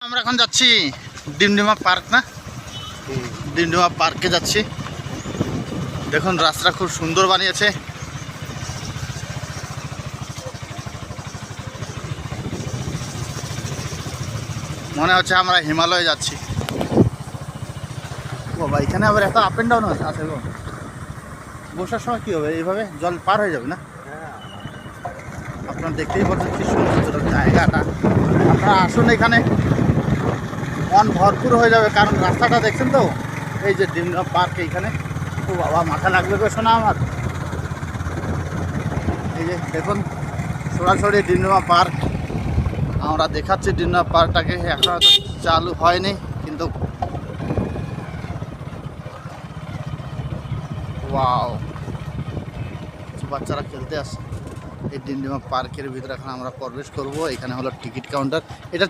আমরা এখন যাচ্ছি ডিমডিমা পার্ক না, ডিমডিমা পার্কে যাচ্ছি। দেখুন রাস্তা খুব সুন্দর বানিয়েছে। মনে হচ্ছে আমরা হিমালয়ে যাচ্ছি। বাবা এখানে আবার এত আপ অ্যান্ড ডাউন আছে গো। বসার সময় কী হবে, এইভাবে জল পার হয়ে যাবে না? আপনারা দেখতেই পাচ্ছেন কি সুন্দর জায়গাটা। আপনারা আসুন, এখানে মন ভরপুর হয়ে যাবে, কারণ রাস্তাটা দেখছেন তো, এই যে ডিমডিমা পার্ক এইখানে। ও বাবা মাথা লাগবে গো শোনা আমার। এই যে দেখুন সরাসরি ডিমডিমা পার্ক আমরা দেখাচ্ছি। ডিমডিমা পার্কটাকে এখন হয়তো চালু হয়নি, কিন্তু ওয়াও বাচ্চারা খেলতে আসছে। এই ডিমডিমা পার্কের ভিতরে এখন আমরা প্রবেশ করব। এখানে হলো টিকিট কাউন্টার। এটা